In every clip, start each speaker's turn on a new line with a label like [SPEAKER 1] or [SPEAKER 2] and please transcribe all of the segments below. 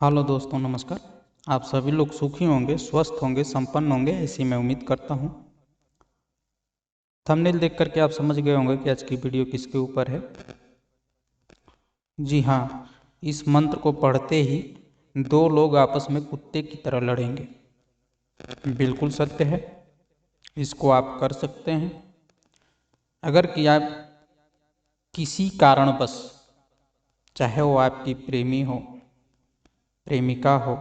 [SPEAKER 1] Hello दोस्तों, नमस्कार। आप सभी लोग सुखी होंगे, स्वस्थ होंगे, संपन्न होंगे, ऐसी मैं उम्मीद करता हूँ। थंबनेल देख करके आप समझ गए होंगे कि आज की वीडियो किसके ऊपर है। जी हाँ, इस मंत्र को पढ़ते ही दो लोग आपस में कुत्ते की तरह लड़ेंगे। बिल्कुल सत्य है, इसको आप कर सकते हैं। अगर कि आप किसी कारणवश, चाहे वो आपकी प्रेमी हो, प्रेमिका हो,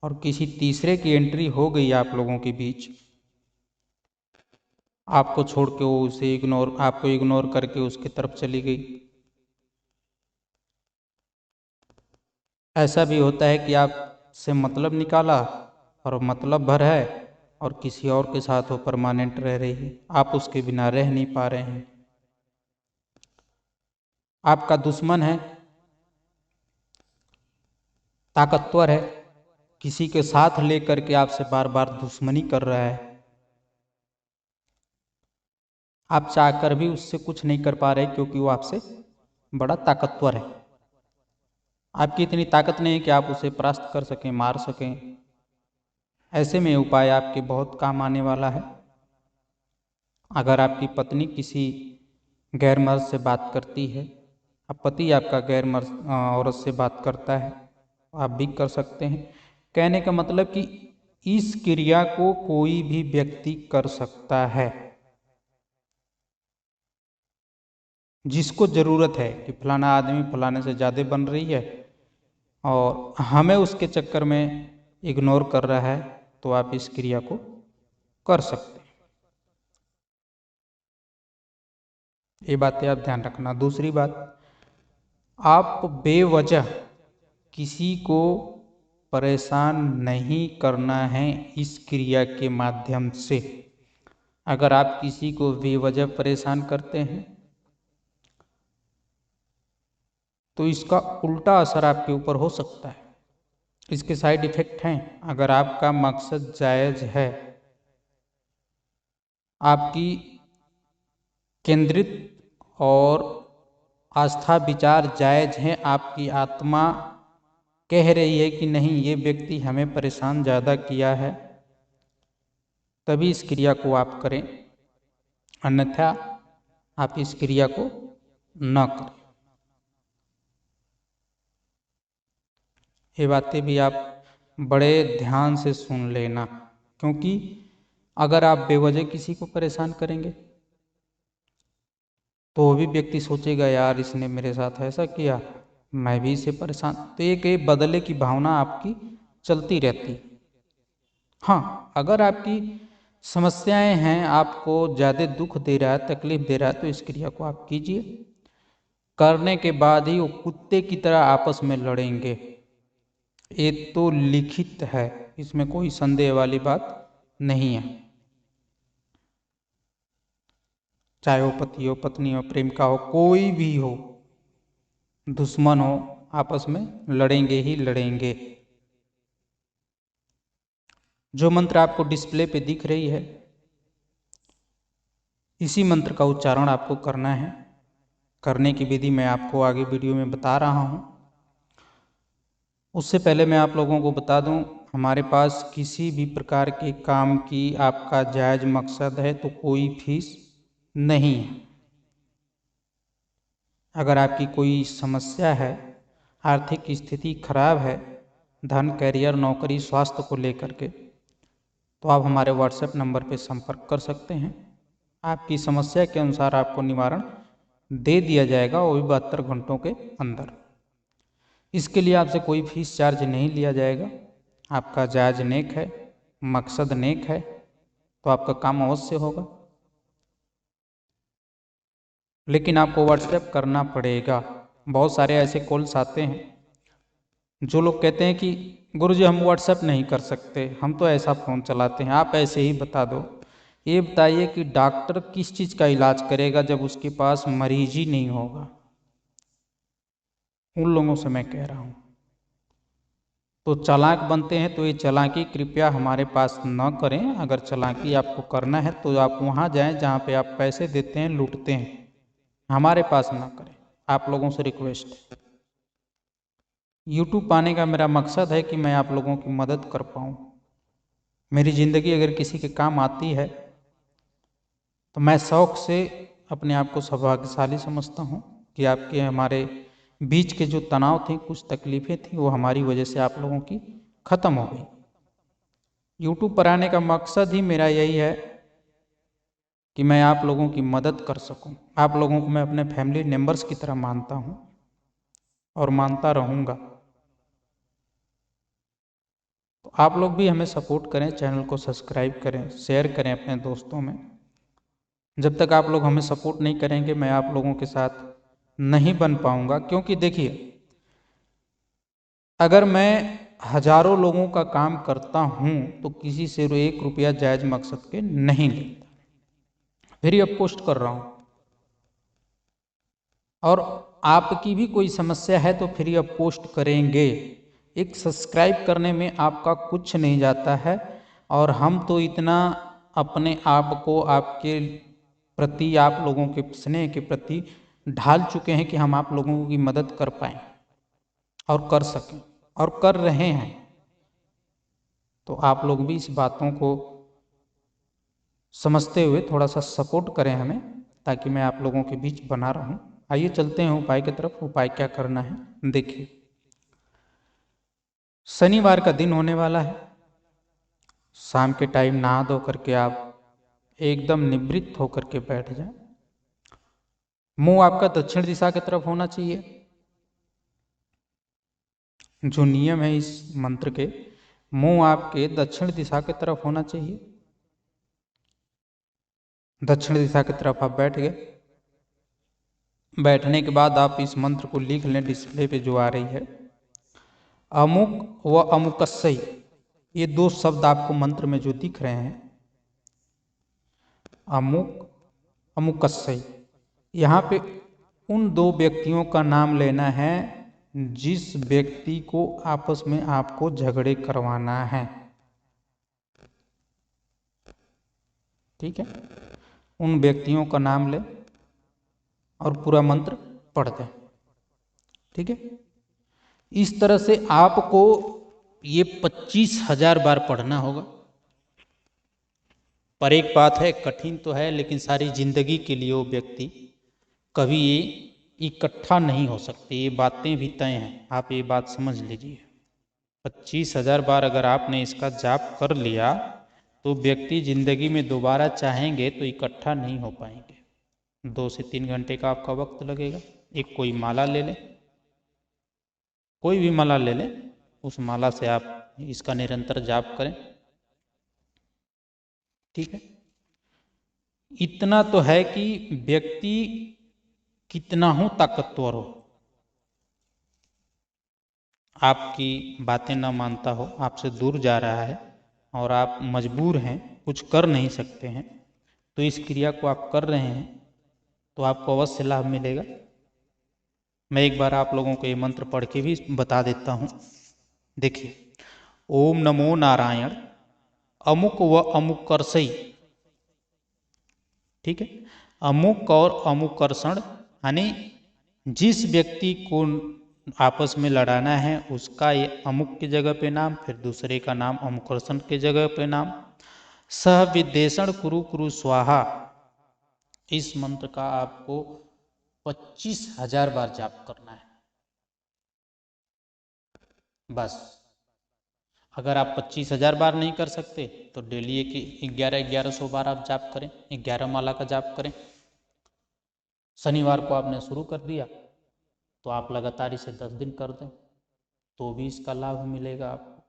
[SPEAKER 1] और किसी तीसरे की एंट्री हो गई आप लोगों के बीच, आपको छोड़ के वो आपको इग्नोर करके उसकी तरफ चली गई। ऐसा भी होता है कि आपसे मतलब निकाला और मतलब भर है और किसी और के साथ वो परमानेंट रह रही है, आप उसके बिना रह नहीं पा रहे हैं। आपका दुश्मन है, ताकतवर है, किसी के साथ लेकर के आपसे बार बार दुश्मनी कर रहा है। आप चाहकर भी उससे कुछ नहीं कर पा रहे क्योंकि वो आपसे बड़ा ताकतवर है। आपकी इतनी ताकत नहीं है कि आप उसे परास्त कर सकें, मार सकें। ऐसे में उपाय आपके बहुत काम आने वाला है। अगर आपकी पत्नी किसी गैर मर्द से बात करती है, अब पति आपका गैर मर्द औरत से बात करता है, आप भी कर सकते हैं। कहने का मतलब कि इस क्रिया को कोई भी व्यक्ति कर सकता है जिसको जरूरत है कि फलाना आदमी फलाने से ज़्यादा बन रही है और हमें उसके चक्कर में इग्नोर कर रहा है, तो आप इस क्रिया को कर सकते हैं। ये बातें आप ध्यान रखना। दूसरी बात, आप बेवजह किसी को परेशान नहीं करना है इस क्रिया के माध्यम से। अगर आप किसी को बेवजह परेशान करते हैं तो इसका उल्टा असर आपके ऊपर हो सकता है। इसके साइड इफेक्ट हैं। अगर आपका मकसद जायज है, आपकी केंद्रित और आस्था विचार जायज हैं, आपकी आत्मा कह रही है कि नहीं, ये व्यक्ति हमें परेशान ज़्यादा किया है, तभी इस क्रिया को आप करें, अन्यथा आप इस क्रिया को न करें। ये बातें भी आप बड़े ध्यान से सुन लेना, क्योंकि अगर आप बेवजह किसी को परेशान करेंगे तो वो भी व्यक्ति सोचेगा, यार इसने मेरे साथ ऐसा किया, मैं भी इसे परेशान, तो एक बदले की भावना आपकी चलती रहती। हाँ, अगर आपकी समस्याएं हैं, आपको ज़्यादा दुख दे रहा है, तकलीफ दे रहा है, तो इस क्रिया को आप कीजिए। करने के बाद ही वो कुत्ते की तरह आपस में लड़ेंगे। ये तो लिखित है, इसमें कोई संदेह वाली बात नहीं है। चाहे वो पति हो, पत्नी हो, प्रेमिका हो, कोई भी हो, दुश्मन हो, आपस में लड़ेंगे ही लड़ेंगे। जो मंत्र आपको डिस्प्ले पे दिख रही है, इसी मंत्र का उच्चारण आपको करना है। करने की विधि मैं आपको आगे वीडियो में बता रहा हूँ। उससे पहले मैं आप लोगों को बता दूं, हमारे पास किसी भी प्रकार के काम की आपका जायज़ मकसद है तो कोई फीस नहीं है। अगर आपकी कोई समस्या है, आर्थिक स्थिति खराब है, धन, करियर, नौकरी, स्वास्थ्य को लेकर के, तो आप हमारे व्हाट्सएप नंबर पर संपर्क कर सकते हैं। आपकी समस्या के अनुसार आपको निवारण दे दिया जाएगा, वो भी 72 घंटों के अंदर। इसके लिए आपसे कोई फीस चार्ज नहीं लिया जाएगा। आपका जायज नेक है, मकसद नेक है, तो आपका काम अवश्य होगा। लेकिन आपको व्हाट्सएप करना पड़ेगा। बहुत सारे ऐसे कॉल्स आते हैं जो लोग कहते हैं कि गुरुजी हम व्हाट्सएप नहीं कर सकते, हम तो ऐसा फ़ोन चलाते हैं, आप ऐसे ही बता दो। ये बताइए कि डॉक्टर किस चीज़ का इलाज करेगा जब उसके पास मरीज ही नहीं होगा। उन लोगों से मैं कह रहा हूँ, तो चालाक बनते हैं तो ये चालाकी कृपया हमारे पास न करें। अगर चालाकी आपको करना है तो आप वहाँ जाएं जहाँ पे आप पैसे देते हैं, लूटते हैं, हमारे पास ना करें। आप लोगों से रिक्वेस्ट है। यूट्यूब पाने का मेरा मकसद है कि मैं आप लोगों की मदद कर पाऊँ। मेरी ज़िंदगी अगर किसी के काम आती है तो मैं शौक़ से अपने आप को सौभाग्यशाली समझता हूँ कि आपके हमारे बीच के जो तनाव थे, कुछ तकलीफ़ें थी, वो हमारी वजह से आप लोगों की ख़त्म हो गई। यूट्यूब पर आने का मकसद ही मेरा यही है कि मैं आप लोगों की मदद कर सकूं। आप लोगों को मैं अपने फैमिली मेंबर्स की तरह मानता हूं और मानता रहूंगा। तो आप लोग भी हमें सपोर्ट करें, चैनल को सब्सक्राइब करें, शेयर करें अपने दोस्तों में। जब तक आप लोग हमें सपोर्ट नहीं करेंगे मैं आप लोगों के साथ नहीं बन पाऊंगा। क्योंकि देखिए, अगर मैं हजारों लोगों का काम करता हूं तो किसी से 1 रुपया जायज मकसद के नहीं लेता। फ्री ऑफ कॉस्ट कर रहा हूं। और आपकी भी कोई समस्या है तो फ्री ऑफ कॉस्ट करेंगे। एक सब्सक्राइब करने में आपका कुछ नहीं जाता है। और हम तो इतना अपने आप को आपके प्रति, आप लोगों के स्नेह के प्रति ढाल चुके हैं कि हम आप लोगों की मदद कर पाएँ और कर सकें, और कर रहे हैं। तो आप लोग भी इस बातों को समझते हुए थोड़ा सा सपोर्ट करें हमें, ताकि मैं आप लोगों के बीच बना रहूं। आइए चलते हैं उपाय की तरफ। उपाय क्या करना है देखिए। शनिवार का दिन होने वाला है। शाम के टाइम नहा धो करके आप एकदम निवृत्त होकर के बैठ जाएं। मुंह आपका दक्षिण दिशा की तरफ होना चाहिए। जो नियम है इस मंत्र के, मुंह आपके दक्षिण दिशा की तरफ होना चाहिए। दक्षिण दिशा की तरफ आप बैठ गए। बैठने के बाद आप इस मंत्र को लिख लें। डिस्प्ले पे जो आ रही है, अमुक व अमुकस्सई, ये 2 शब्द आपको मंत्र में जो दिख रहे हैं, अमुक अमुकस्सई, यहाँ पे उन 2 व्यक्तियों का नाम लेना है जिस व्यक्ति को आपस में आपको झगड़े करवाना है। ठीक है, उन व्यक्तियों का नाम ले और पूरा मंत्र पढ़ दें। ठीक है, इस तरह से आपको ये 25,000 बार पढ़ना होगा। पर एक बात है, कठिन तो है, लेकिन सारी जिंदगी के लिए वो व्यक्ति कभी ये इकट्ठा नहीं हो सकते। ये बातें भी तय हैं, आप ये बात समझ लीजिए। 25,000 बार अगर आपने इसका जाप कर लिया तो व्यक्ति जिंदगी में दोबारा चाहेंगे तो इकट्ठा नहीं हो पाएंगे। 2 से 3 घंटे का आपका वक्त लगेगा। एक कोई माला ले लें, कोई भी माला ले लें, उस माला से आप इसका निरंतर जाप करें। ठीक है, इतना तो है कि व्यक्ति कितना हो ताकतवर हो, आपकी बातें न मानता हो, आपसे दूर जा रहा है और आप मजबूर हैं, कुछ कर नहीं सकते हैं, तो इस क्रिया को आप कर रहे हैं तो आपको अवश्य लाभ मिलेगा। मैं एक बार आप लोगों को ये मंत्र पढ़ के भी बता देता हूँ। देखिए, ओम नमो नारायण अमुक व अमुकर्षई। ठीक है, अमुक और अमुकर्षण यानी जिस व्यक्ति को आपस में लड़ाना है उसका ये अमुक की जगह पे नाम, फिर दूसरे का नाम अमुकर्षण की जगह पे नाम। सह विद्वेषण कुरु कुरु स्वाहा, इस मंत्र का आपको 25,000 बार जाप करना है बस। अगर आप 25,000 बार नहीं कर सकते तो डेली एक 1100 बार आप जाप करें, 11 माला का जाप करें। शनिवार को आपने शुरू कर दिया तो आप लगातार इसे 10 दिन कर दें तो भी इसका लाभ मिलेगा आपको।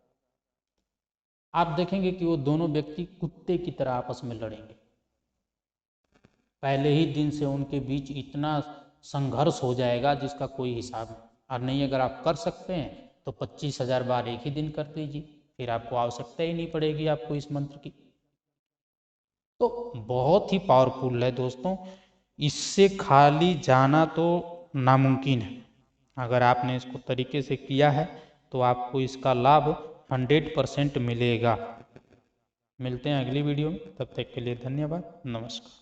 [SPEAKER 1] आप देखेंगे कि वो दोनों व्यक्ति कुत्ते की तरह आपस में लड़ेंगे। पहले ही दिन से उनके बीच इतना संघर्ष हो जाएगा जिसका कोई हिसाब नहीं। और नहीं, अगर आप कर सकते हैं तो 25,000 बार एक ही दिन कर दीजिए, फिर आपको आवश्यकता ही नहीं पड़ेगी आपको इस मंत्र की। तो बहुत ही पावरफुल है दोस्तों, इससे खाली जाना तो नामुमकिन है। अगर आपने इसको तरीके से किया है तो आपको इसका लाभ 100% मिलेगा। मिलते हैं अगली वीडियो में, तब तक के लिए धन्यवाद, नमस्कार।